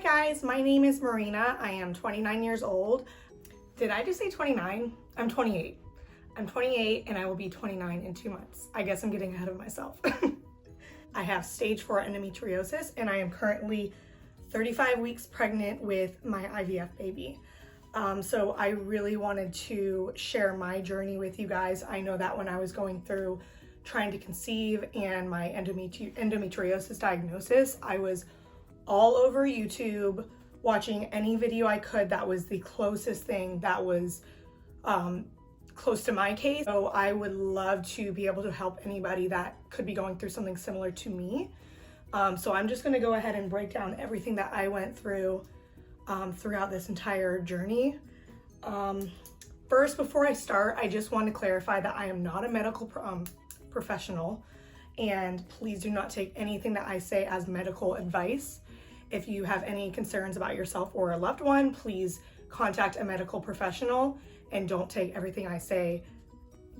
guys, my name is Marina. I am 29 years old. Did I just say 29? I'm 28. I'm 28 and I will be 29 in 2 months. I guess I'm getting ahead of myself. I have stage 4 endometriosis and I am currently 35 weeks pregnant with my IVF baby. So I really wanted to share my journey with you guys. I know that when I was going through trying to conceive and my endometriosis diagnosis, I was all over YouTube watching any video I could that was the closest thing that was close to my case. So I would love to be able to help anybody that could be going through something similar to me. So I'm just gonna go ahead and break down everything that I went through throughout this entire journey. First, before I start, I just want to clarify that I am not a medical professional, and please do not take anything that I say as medical advice. If you have any concerns about yourself or a loved one, please contact a medical professional and don't take everything I say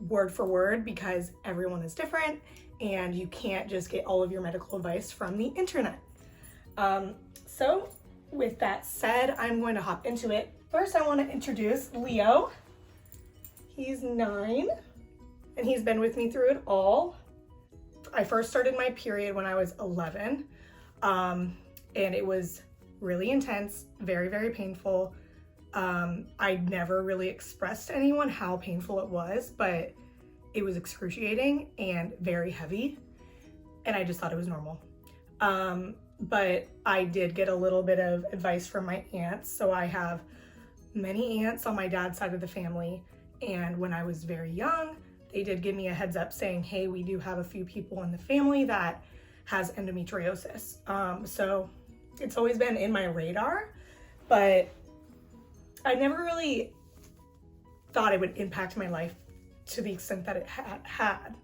word for word, because everyone is different and you can't just get all of your medical advice from the internet. So with that said, I'm going to hop into it. First, I want to introduce Leo. He's 9 and he's been with me through it all. I first started my period when I was 11. And it was really intense, very, very painful. I never really expressed to anyone how painful it was, but it was excruciating and very heavy. And I just thought it was normal. But I did get a little bit of advice from my aunts. So I have many aunts on my dad's side of the family. And when I was very young, they did give me a heads up saying, hey, we do have a few people in the family that has endometriosis. So it's always been in my radar, but I never really thought it would impact my life to the extent that it had.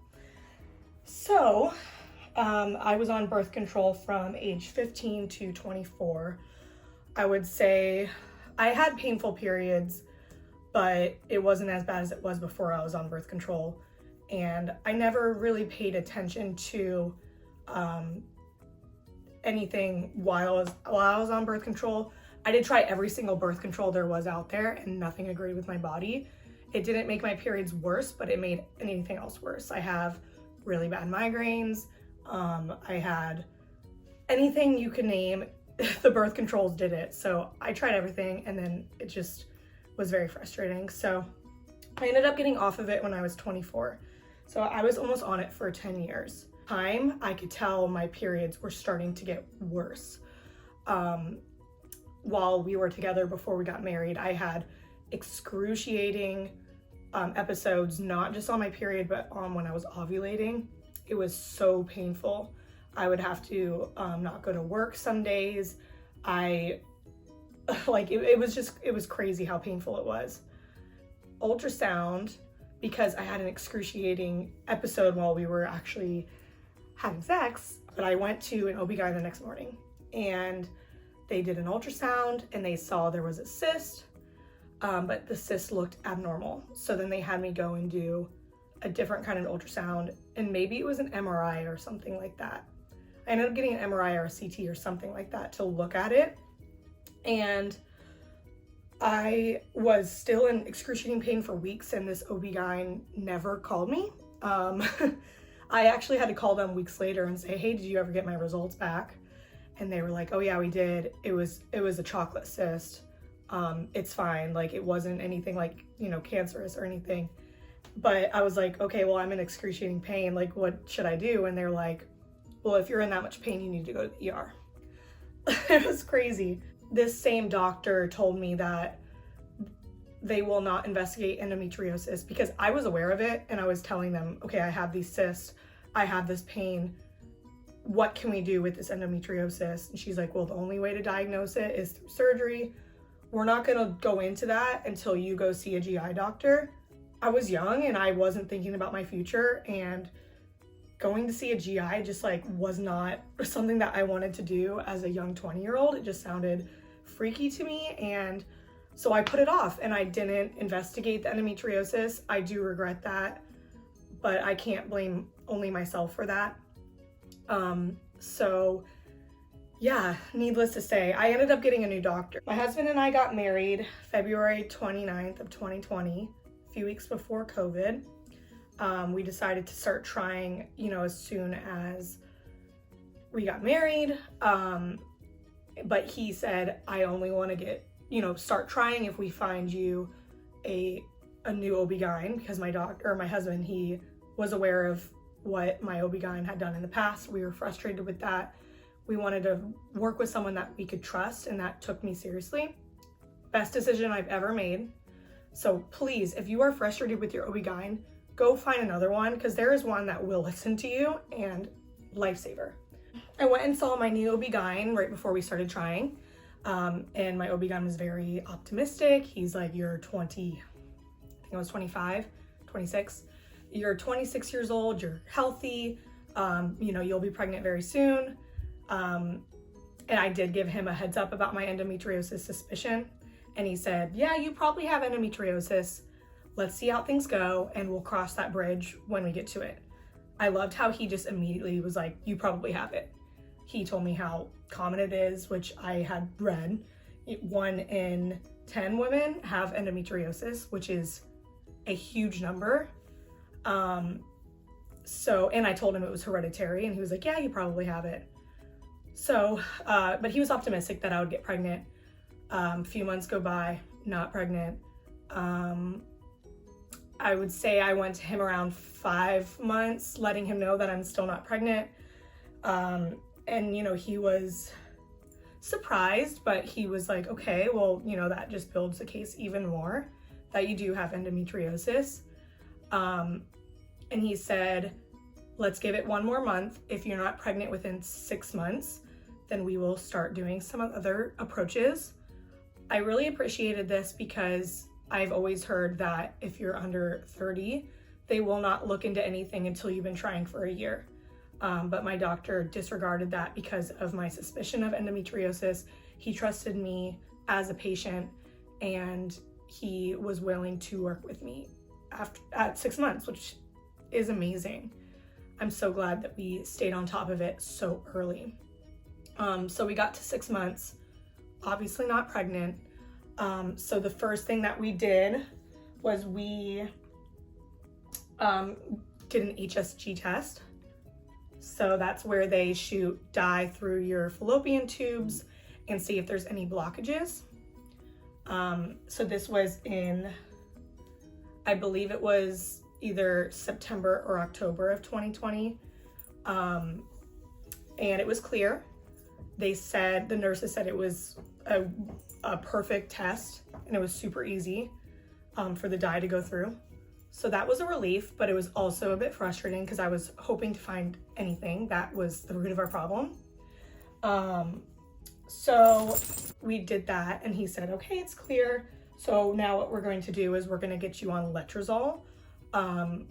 So I was on birth control from age 15 to 24. I would say I had painful periods, but it wasn't as bad as it was before I was on birth control. And I never really paid attention to anything while I was on birth control. I did try every single birth control there was out there and nothing agreed with my body. It didn't make my periods worse, but it made anything else worse. I have really bad migraines. I had anything you could name, the birth controls did it. So I tried everything and then it just was very frustrating. So I ended up getting off of it when I was 24. So I was almost on it for 10 years. I could tell my periods were starting to get worse. While we were together before we got married, I had excruciating episodes, not just on my period, but on when I was ovulating. It was so painful. I would have to not go to work some days. It was crazy how painful it was. Ultrasound, because I had an excruciating episode while we were actually having sex, but I went to an OB-GYN the next morning and they did an ultrasound and they saw there was a cyst, but the cyst looked abnormal. So then they had me go and do a different kind of ultrasound, and maybe it was an MRI or something like that. I ended up getting an MRI or a CT or something like that to look at it. And I was still in excruciating pain for weeks and this OB-GYN never called me. I actually had to call them weeks later and say, hey, did you ever get my results back? And they were like, oh yeah, we did. It was a chocolate cyst. It's fine. Like, it wasn't anything like, cancerous or anything. But I was like, okay, well, I'm in excruciating pain. Like, what should I do? And they're like, well, if you're in that much pain, you need to go to the ER. It was crazy. This same doctor told me that they will not investigate endometriosis because I was aware of it and I was telling them, okay, I have these cysts, I have this pain. What can we do with this endometriosis? And she's like, well, the only way to diagnose it is through surgery. We're not gonna go into that until you go see a GI doctor. I was young and I wasn't thinking about my future, and going to see a GI just was not something that I wanted to do as a young 20-year-old. It just sounded freaky to me. And so I put it off and I didn't investigate the endometriosis. I do regret that, but I can't blame only myself for that. So yeah, needless to say, I ended up getting a new doctor. My husband and I got married February 29th of 2020, a few weeks before COVID. We decided to start trying, as soon as we got married. But he said, I only want to get, start trying if we find you a new OB-GYN, because my husband, he was aware of what my OB-GYN had done in the past. We were frustrated with that. We wanted to work with someone that we could trust, and that took me seriously. Best decision I've ever made. So please, if you are frustrated with your OB-GYN, go find another one, because there is one that will listen to you, and lifesaver. I went and saw my new OB-GYN right before we started trying. And my OB-GYN was very optimistic. He's like, you're 20, I think I was 25, 26. You're 26 years old, you're healthy, you'll be pregnant very soon. And I did give him a heads up about my endometriosis suspicion. And he said, yeah, you probably have endometriosis. Let's see how things go, and we'll cross that bridge when we get to it. I loved how he just immediately was like, you probably have it. He told me how common it is, which I had read. 1 in 10 women have endometriosis, which is a huge number. And I told him it was hereditary, and he was like, yeah, you probably have it. So, but he was optimistic that I would get pregnant. A few months go by, not pregnant. I would say I went to him around 5 months, letting him know that I'm still not pregnant. And he was surprised, but he was like, okay, well, that just builds the case even more that you do have endometriosis. And he said, let's give it 1 more month. If you're not pregnant within 6 months, then we will start doing some other approaches. I really appreciated this because I've always heard that if you're under 30, they will not look into anything until you've been trying for a year. But my doctor disregarded that because of my suspicion of endometriosis. He trusted me as a patient, and he was willing to work with me at 6 months, which is amazing. I'm so glad that we stayed on top of it so early. So we got to 6 months, obviously not pregnant. So the first thing that we did was we did an HSG test. So that's where they shoot dye through your fallopian tubes and see if there's any blockages. So this was in, I believe it was either September or October of 2020. And it was clear. The nurses said it was a perfect test, and it was super easy for the dye to go through. So that was a relief, but it was also a bit frustrating because I was hoping to find anything that was the root of our problem. So we did that, and he said, okay, it's clear. So now what we're going to do is we're going to get you on letrozole,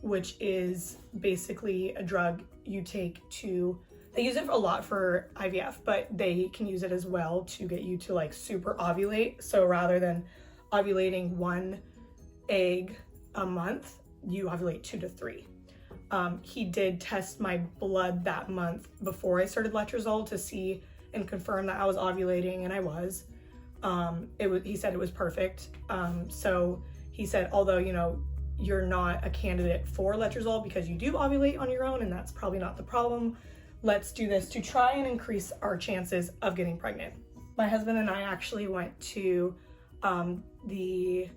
which is basically a drug you take they use it a lot for IVF, but they can use it as well to get you to super ovulate. So rather than ovulating 1 egg a month, you ovulate 2 to 3. He did test my blood that month before I started letrozole to see and confirm that I was ovulating, and I was. He said it was perfect. So he said, although, you're not a candidate for letrozole because you do ovulate on your own, and that's probably not the problem. Let's do this to try and increase our chances of getting pregnant. My husband and I actually went to the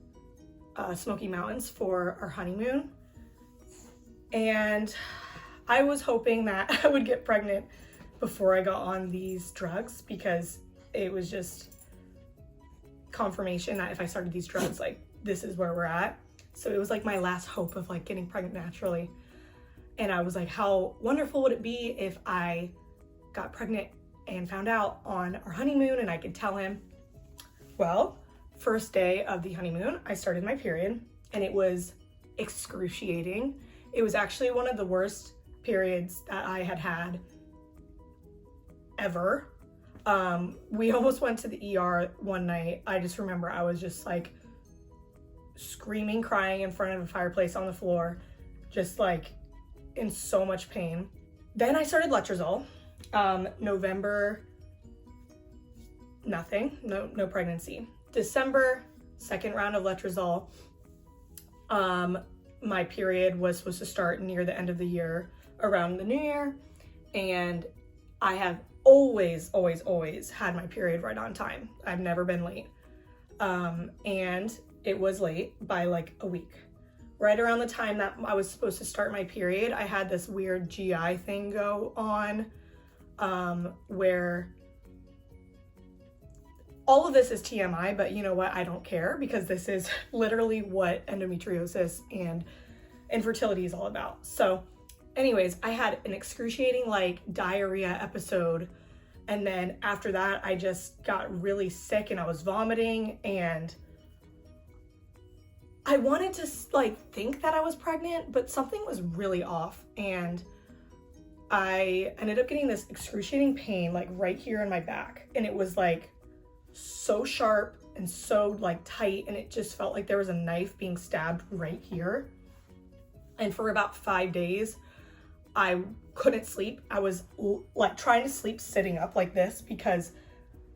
Smoky Mountains for our honeymoon. And I was hoping that I would get pregnant before I got on these drugs, because it was just confirmation that if I started these drugs, this is where we're at. So it was my last hope of getting pregnant naturally. And I was like, how wonderful would it be if I got pregnant and found out on our honeymoon and I could tell him? Well, first day of the honeymoon, I started my period, and it was excruciating. It was actually one of the worst periods that I had had ever. We almost went to the ER one night. I just remember I was just screaming, crying in front of a fireplace on the floor, just in so much pain. Then I started letrozole, November nothing, no pregnancy. December, second round of letrozole. My period was supposed to start near the end of the year, around the new year, and I have always had my period right on time. I've never been late. And it was late by like a week. Right around the time that I was supposed to start my period, I had this weird GI thing go on, where all of this is TMI, but you know what? I don't care, because this is literally what endometriosis and infertility is all about. So anyways, I had an excruciating like diarrhea episode. And then after that, I just got really sick and I was vomiting, and I wanted to like think that I was pregnant, but something was really off. And I ended up getting this excruciating pain like right here in my back. And it was like so sharp and so like tight. And it just felt like there was a knife being stabbed right here. And for about 5 days, I couldn't sleep. I was like trying to sleep sitting up like this, because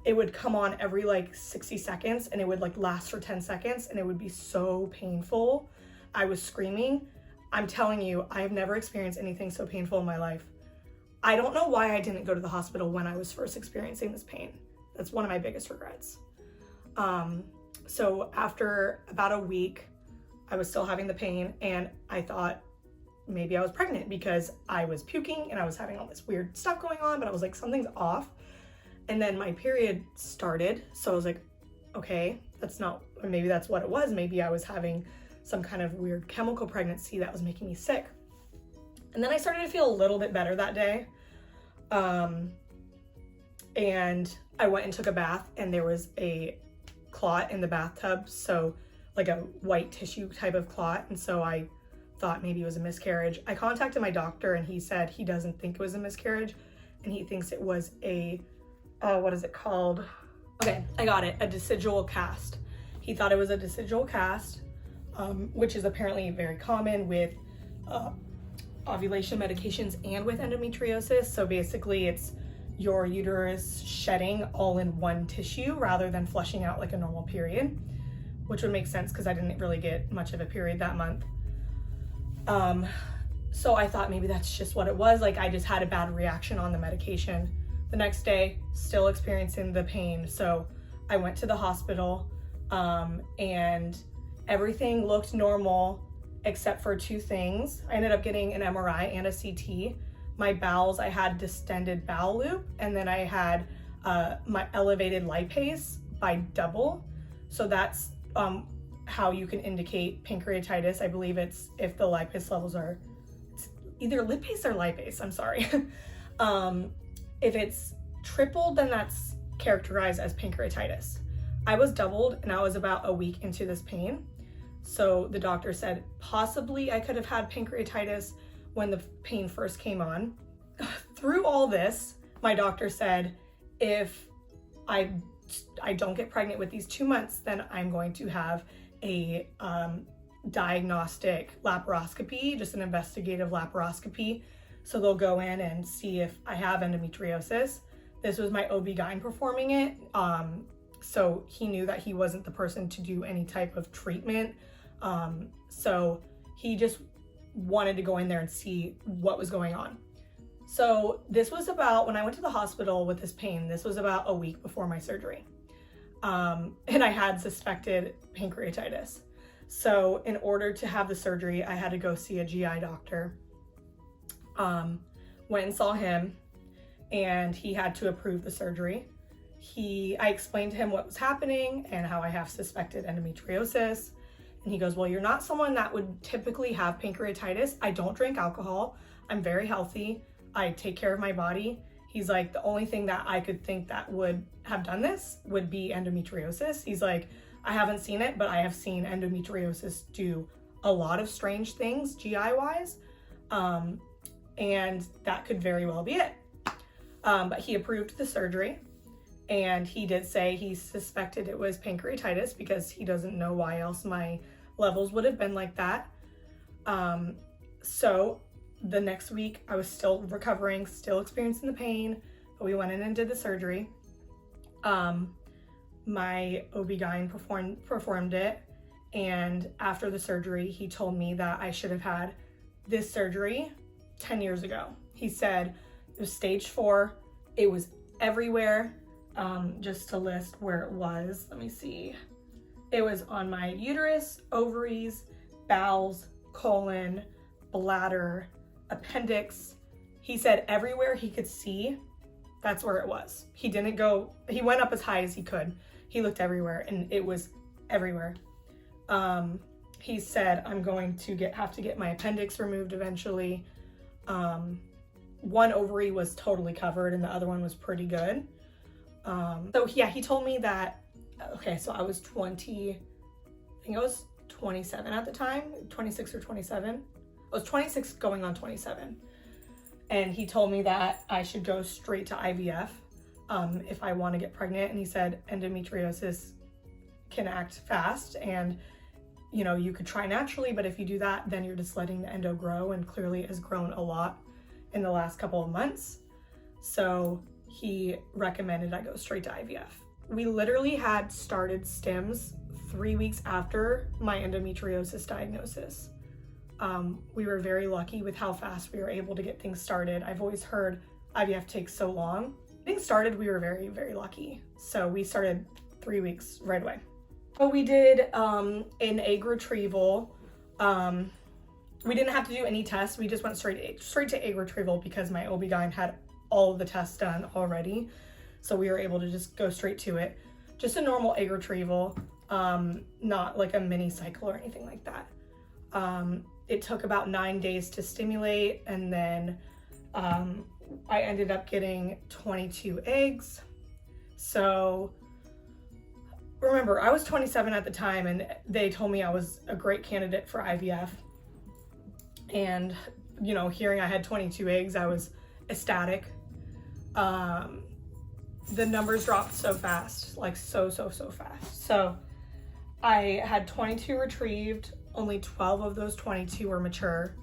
it would come on every like 60 seconds and it would like last for 10 seconds and it would be so painful. I was screaming. I'm telling you, I have never experienced anything so painful in my life. I don't know why I didn't go to the hospital when I was first experiencing this pain. That's one of my biggest regrets. So after about a week, I was still having the pain, and I thought maybe I was pregnant because I was puking and I was having all this weird stuff going on, but I was like, something's off. And then my period started. So I was like, okay, maybe that's what it was. Maybe I was having some kind of weird chemical pregnancy that was making me sick. And then I started to feel a little bit better that day. And I went and took a bath, and there was a clot in the bathtub. So like a white tissue type of clot. And so I thought maybe it was a miscarriage. I contacted my doctor, and he said he doesn't think it was a miscarriage, and he thinks it was a, what is it called? Okay, I got it, a decidual cast. He thought it was a decidual cast, which is apparently very common with ovulation medications and with endometriosis. So basically it's your uterus shedding all in one tissue rather than flushing out like a normal period, which would make sense because I didn't really get much of a period that month. So I thought maybe that's just what it was. Like I just had a bad reaction on the medication. The next day, still experiencing the pain. So I went to the hospital, and everything looked normal except for two things. I ended up getting an MRI and a CT. My bowels, I had distended bowel loop, and then I had my elevated lipase by double. So that's how you can indicate pancreatitis. I believe it's if the lipase levels are, it's either lipase or lipase, I'm sorry. If it's tripled, then that's characterized as pancreatitis. I was doubled, and I was about a week into this pain. So the doctor said possibly I could have had pancreatitis when the pain first came on. Through all this, my doctor said if I don't get pregnant with these 2 months, then I'm going to have a diagnostic laparoscopy, just an investigative laparoscopy. So they'll go in and see if I have endometriosis. This was my OB-GYN performing it. So he knew that he wasn't the person to do any type of treatment. So he just wanted to go in there and see what was going on. So this was about, when I went to the hospital with this pain, this was about a week before my surgery. And I had suspected pancreatitis. So in order to have the surgery, I had to go see a GI doctor. Went and saw him, and he had to approve the surgery. I explained to him what was happening and how I have suspected endometriosis. And he goes, well, you're not someone that would typically have pancreatitis. I don't drink alcohol. I'm very healthy. I take care of my body. He's like, the only thing that I could think that would have done this would be endometriosis. He's like, I haven't seen it, but I have seen endometriosis do a lot of strange things GI-wise. And that could very well be it. But he approved the surgery, and he did say he suspected it was pancreatitis because he doesn't know why else my levels would have been like that. So the next week I was still recovering, still experiencing the pain, but we went in and did the surgery. my OB-GYN performed it, and after the surgery, he told me that I should have had this surgery 10 years ago. He said it was stage 4, it was everywhere. Just to list where it was, let me see. It was on my uterus, ovaries, bowels, colon, bladder, appendix. He said everywhere he could see, that's where it was. He went up as high as he could. He looked everywhere and it was everywhere. He said, I'm going to have to get my appendix removed eventually. One ovary was totally covered and the other one was pretty good. So yeah, he told me that, okay, so I was 20, I think I was 27 at the time, 26 or 27. I was 26 going on 27. And he told me that I should go straight to IVF if I want to get pregnant. And he said endometriosis can act fast and, you know, you could try naturally, but if you do that, then you're just letting the endo grow, and clearly it has grown a lot in the last couple of months. So he recommended I go straight to IVF. We literally had started stims 3 weeks after my endometriosis diagnosis. We were very lucky with how fast we were able to get things started. I've always heard IVF takes so long. Getting started, we were very, very lucky. So we started 3 weeks right away. So we did an egg retrieval. We didn't have to do any tests. We just went straight to egg retrieval because my OB-GYN had all of the tests done already. So we were able to just go straight to it. Just a normal egg retrieval, not like a mini cycle or anything like that. It took about 9 days to stimulate, and then I ended up getting 22 eggs. So remember, I was 27 at the time, and they told me I was a great candidate for IVF. And, you know, hearing I had 22 eggs, I was ecstatic. The numbers dropped so fast, like so fast. So I had 22 retrieved, only 12 of those 22 were mature,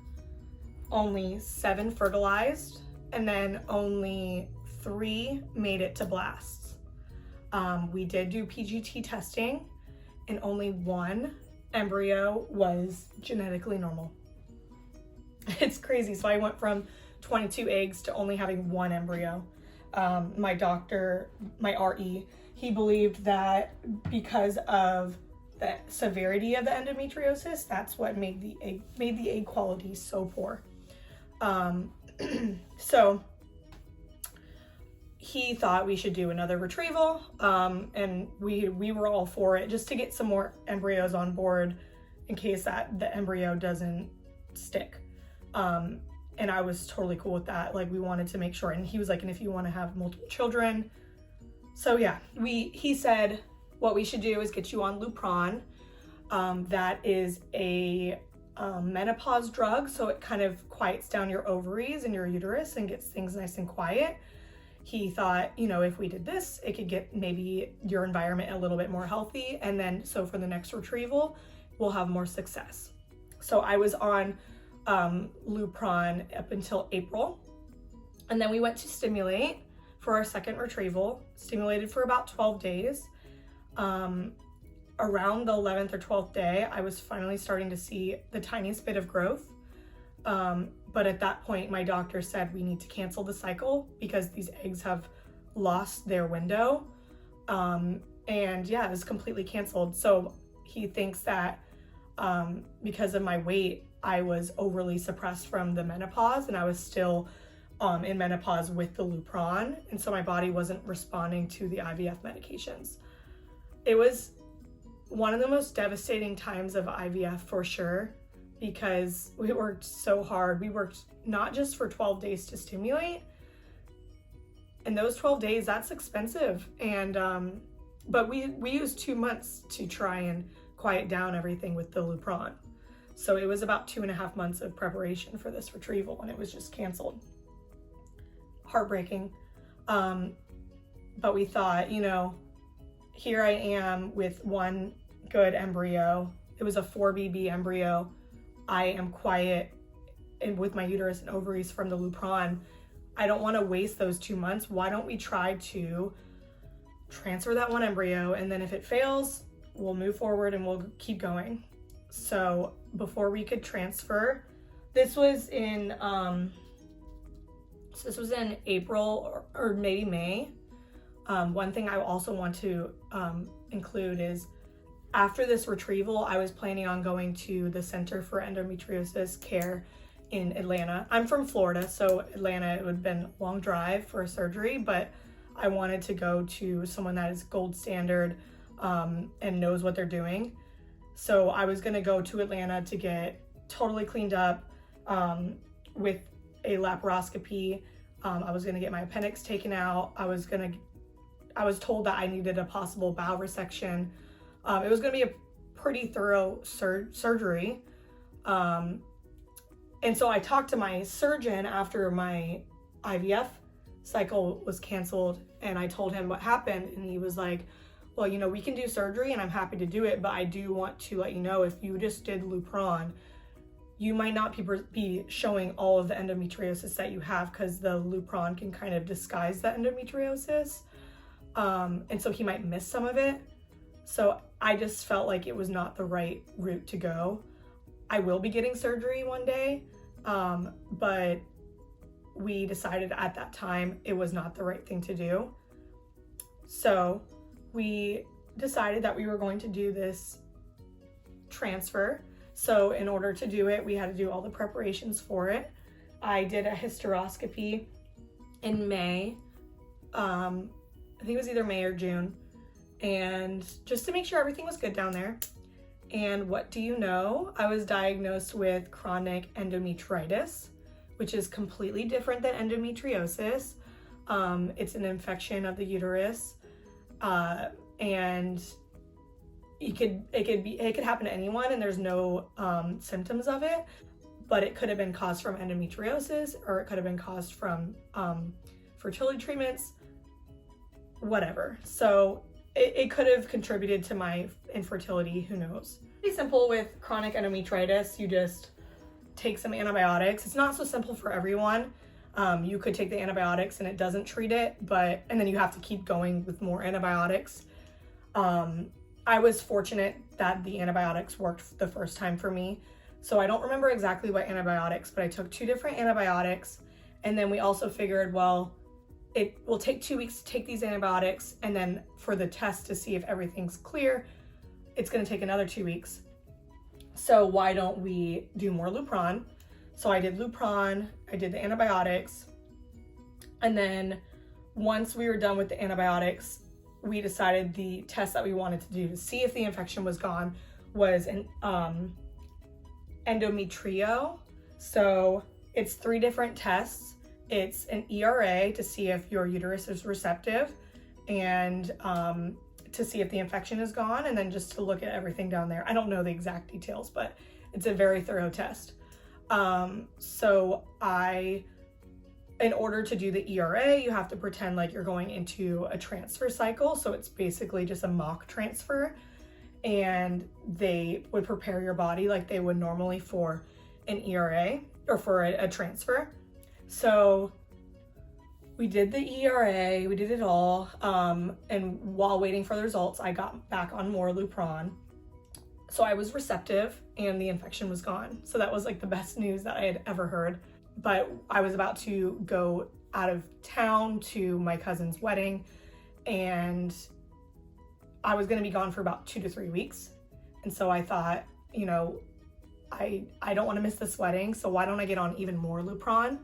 only 7 fertilized, and then only 3 made it to blasts. We did do PGT testing, and only 1 embryo was genetically normal. It's crazy. So I went from 22 eggs to only having 1 embryo. My doctor, my RE, he believed that because of the severity of the endometriosis, that's what made the egg quality so poor. So he thought we should do another retrieval, and we were all for it, just to get some more embryos on board in case that the embryo doesn't stick. And I was totally cool with that. Like, we wanted to make sure, and he was like, and if you want to have multiple children. So yeah, he said what we should do is get you on Lupron. That is a menopause drug, so it kind of quiets down your ovaries and your uterus and gets things nice and quiet. He thought, you know, if we did this, it could get maybe your environment a little bit more healthy, and then so for the next retrieval, we'll have more success. So I was on Lupron up until April, and then we went to stimulate for our second retrieval. Stimulated for about 12 days. Around the 11th or 12th day, I was finally starting to see the tiniest bit of growth. But at that point, my doctor said we need to cancel the cycle because these eggs have lost their window. And yeah, it was completely canceled. So he thinks that because of my weight, I was overly suppressed from the menopause, and I was still in menopause with the Lupron. And so my body wasn't responding to the IVF medications. It was one of the most devastating times of IVF for sure, because we worked so hard. We worked not just for 12 days to stimulate, and those 12 days, that's expensive. And but we used 2 months to try and quiet down everything with the Lupron. So it was about 2.5 months of preparation for this retrieval, and it was just canceled. Heartbreaking. But we thought, you know, here I am with 1 good embryo. It was a 4BB embryo. I am quiet and with my uterus and ovaries from the Lupron. I don't want to waste those 2 months. Why don't we try to transfer that one embryo, and then if it fails, we'll move forward and we'll keep going. So before we could transfer, this was in April or maybe May. One thing I also want to include is after this retrieval, I was planning on going to the Center for Endometriosis Care in Atlanta. I'm from Florida, so Atlanta, it would have been a long drive for a surgery, but I wanted to go to someone that is gold standard and knows what they're doing. So I was gonna go to Atlanta to get totally cleaned up with a laparoscopy. I was gonna get my appendix taken out. I was told that I needed a possible bowel resection. It was gonna be a pretty thorough surgery. And so I talked to my surgeon after my IVF cycle was canceled, and I told him what happened, and he was like, well, you know, we can do surgery and I'm happy to do it, but I do want to let you know, if you just did Lupron, you might not be showing all of the endometriosis that you have, because the Lupron can kind of disguise the endometriosis. And so he might miss some of it. So I just felt like it was not the right route to go. I will be getting surgery one day, but we decided at that time it was not the right thing to do. So we decided that we were going to do this transfer. So in order to do it, we had to do all the preparations for it. I did a hysteroscopy in May. I think it was either May or June. And just to make sure everything was good down there. And what do you know? I was diagnosed with chronic endometritis, which is completely different than endometriosis. It's an infection of the uterus, and it could happen to anyone, and there's no symptoms of it, but it could have been caused from endometriosis, or it could have been caused from fertility treatments, whatever. So it could have contributed to my infertility, who knows. Pretty simple with chronic endometritis. You just take some antibiotics. It's not so simple for everyone. You could take the antibiotics and it doesn't treat it, and then you have to keep going with more antibiotics. I was fortunate that the antibiotics worked the first time for me. So I don't remember exactly what antibiotics, but I took 2 different antibiotics. And then we also figured, well, it will take 2 weeks to take these antibiotics, and then for the test to see if everything's clear, it's gonna take another 2 weeks. So why don't we do more Lupron? So I did Lupron, I did the antibiotics, and then once we were done with the antibiotics, we decided the test that we wanted to do to see if the infection was gone was an endometrio. So it's 3 different tests. It's an ERA to see if your uterus is receptive, and to see if the infection is gone, and then just to look at everything down there. I don't know the exact details, but it's a very thorough test. So in order to do the ERA, you have to pretend like you're going into a transfer cycle. So it's basically just a mock transfer, and they would prepare your body like they would normally for an ERA or for a transfer. So we did the ERA, we did it all, and while waiting for the results, I got back on more Lupron. So I was receptive and the infection was gone. So that was like the best news that I had ever heard. But I was about to go out of town to my cousin's wedding, and I was gonna be gone for about 2 to 3 weeks. And so I thought, you know, I don't wanna miss this wedding, so why don't I get on even more Lupron?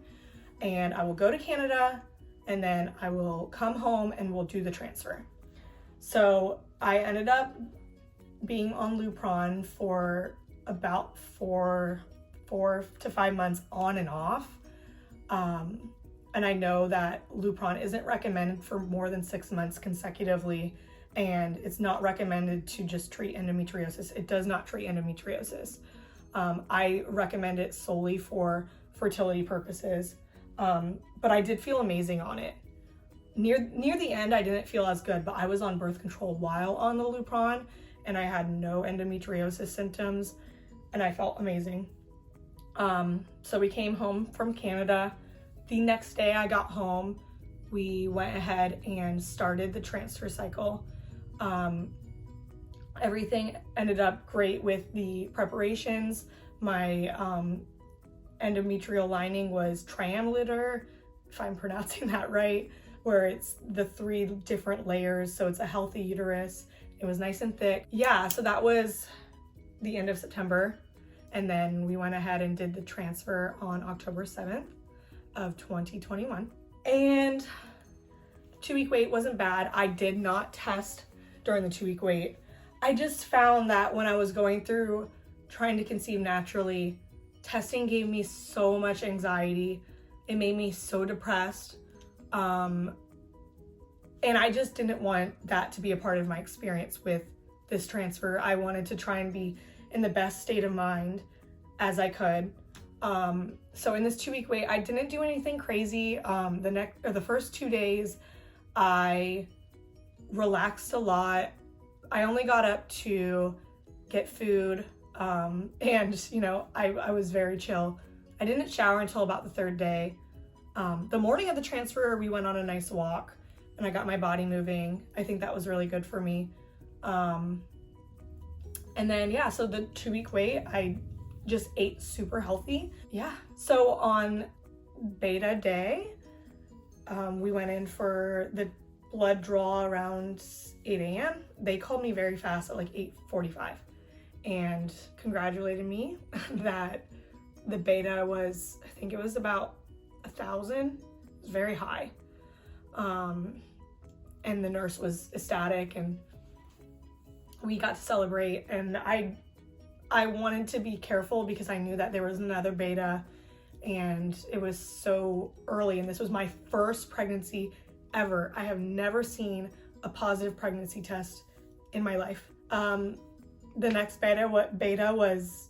And I will go to Canada, and then I will come home and we'll do the transfer. So I ended up being on Lupron for about 4 to 5 months on and off. And I know that Lupron isn't recommended for more than 6 months consecutively, and it's not recommended to just treat endometriosis. It does not treat endometriosis. I recommend it solely for fertility purposes. But I did feel amazing on it. Near the end, I didn't feel as good, but I was on birth control while on the Lupron, and I had no endometriosis symptoms, and I felt amazing. So we came home from Canada. The next day I got home, we went ahead and started the transfer cycle. Everything ended up great with the preparations. My endometrial lining was triangulator, if I'm pronouncing that right, where it's the 3 different layers, so it's a healthy uterus. It was nice and thick. Yeah, so that was the end of September, and then we went ahead and did the transfer on October 7th of 2021. And 2-week wait wasn't bad. I did not test during the 2-week wait. I just found that when I was going through trying to conceive naturally, testing gave me so much anxiety. It made me so depressed. And I just didn't want that to be a part of my experience with this transfer. I wanted to try and be in the best state of mind as I could. So in this 2-week wait, I didn't do anything crazy. The first 2 days, I relaxed a lot. I only got up to get food, and I was very chill. I didn't shower until about the 3rd day. The morning of the transfer, we went on a nice walk and I got my body moving. I think that was really good for me. And then, yeah, so the 2-week wait, I just ate super healthy. Yeah, so on beta day, we went in for the blood draw around 8 a.m. They called me very fast at like 8:45 and congratulated me that the beta was, I think it was about 1,000. It was very high. And the nurse was ecstatic and we got to celebrate, and I wanted to be careful because I knew that there was another beta and it was so early, and this was my first pregnancy ever. I have never seen a positive pregnancy test in my life. The next beta was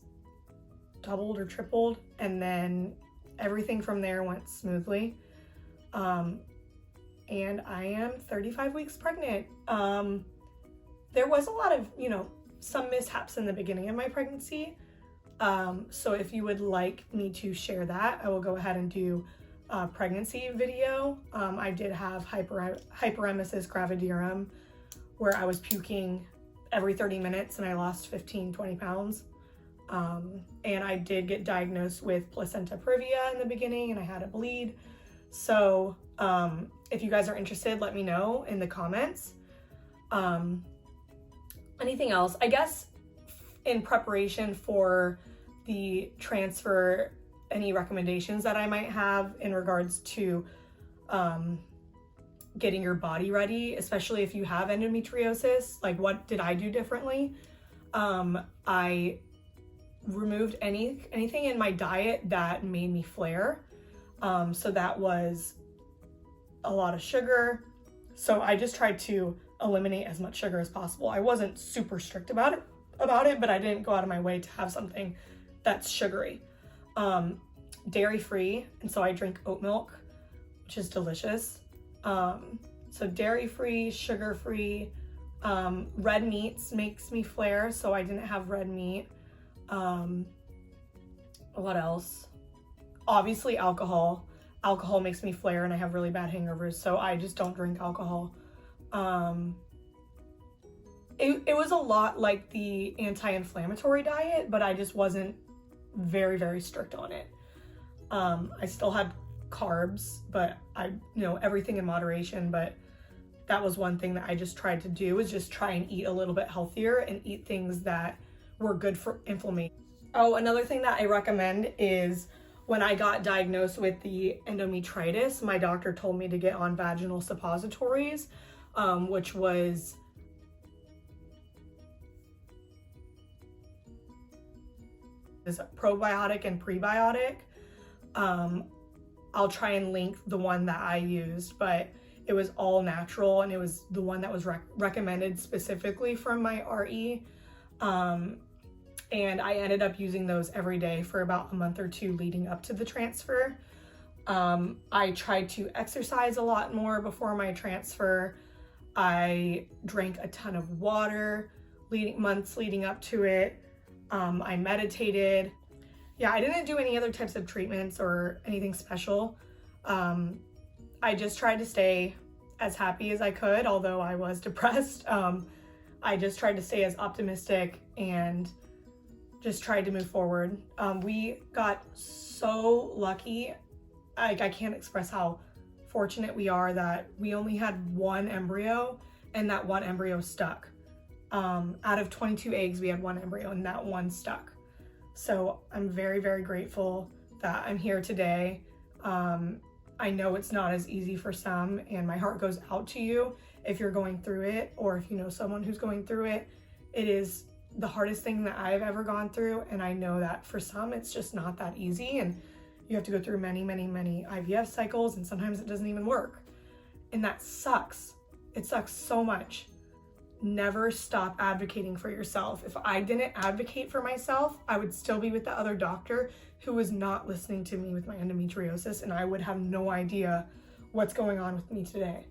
doubled or tripled, and then everything from there went smoothly. And I am 35 weeks pregnant. There was a lot of, some mishaps in the beginning of my pregnancy. So if you would like me to share that, I will go ahead and do a pregnancy video. I did have hyperemesis gravidarum, where I was puking every 30 minutes and I lost 15-20 pounds. And I did get diagnosed with placenta previa in the beginning, and I had a bleed. So if you guys are interested, let me know in the comments. Anything else? I guess in preparation for the transfer, any recommendations that I might have in regards to getting your body ready, especially if you have endometriosis. Like, what did I do differently? I removed anything in my diet that made me flare. So that was a lot of sugar. So I just tried to eliminate as much sugar as possible. I wasn't super strict about it, but I didn't go out of my way to have something that's sugary. Dairy free, and so I drink oat milk, which is delicious. So dairy free, sugar free. Red meats makes me flare, so I didn't have red meat. What else? Obviously alcohol. Alcohol makes me flare and I have really bad hangovers, so I just don't drink alcohol. It was a lot like the anti-inflammatory diet, but I just wasn't very, very strict on it. I still had carbs, but everything in moderation. But that was one thing that I just tried to do, was just try and eat a little bit healthier and eat things that were good for inflammation. Oh, another thing that I recommend is, when I got diagnosed with the endometritis, my doctor told me to get on vaginal suppositories, which was probiotic and prebiotic. I'll try and link the one that I used, but it was all natural, and it was the one that was recommended specifically from my RE. And I ended up using those every day for about a month or 2 leading up to the transfer. I tried to exercise a lot more before my transfer. I drank a ton of water months leading up to it. I meditated. Yeah, I didn't do any other types of treatments or anything special. I just tried to stay as happy as I could, although I was depressed. I just tried to stay as optimistic and just tried to move forward. We got so lucky. I can't express how fortunate we are that we only had one embryo, and that one embryo stuck. Out of 22 eggs, we had one embryo, and that one stuck. So I'm very, very grateful that I'm here today. I know it's not as easy for some, and my heart goes out to you if you're going through it, or if you know someone who's going through it. It is the hardest thing that I've ever gone through, and I know that for some it's just not that easy, and you have to go through many, many, many IVF cycles, and sometimes it doesn't even work. And that sucks. It sucks so much. Never stop advocating for yourself. If I didn't advocate for myself, I would still be with the other doctor who was not listening to me with my endometriosis, and I would have no idea what's going on with me today.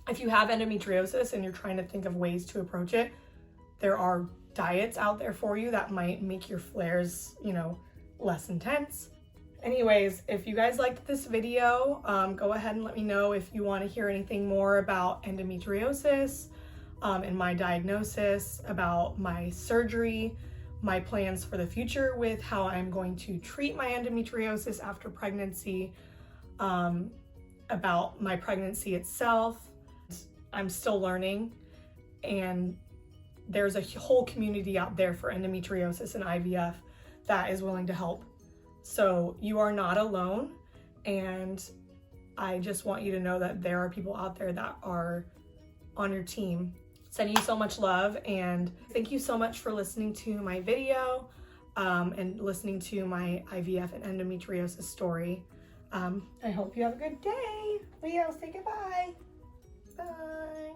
If you have endometriosis and you're trying to think of ways to approach it, there are diets out there for you that might make your flares, less intense. Anyways, if you guys liked this video, go ahead and let me know if you want to hear anything more about endometriosis, and my diagnosis, about my surgery, my plans for the future with how I'm going to treat my endometriosis after pregnancy, about my pregnancy itself. I'm still learning, and there's a whole community out there for endometriosis and IVF that is willing to help. So you are not alone, and I just want you to know that there are people out there that are on your team. Sending you so much love, and thank you so much for listening to my video and listening to my IVF and endometriosis story. I hope you have a good day. Leo, say goodbye. Bye.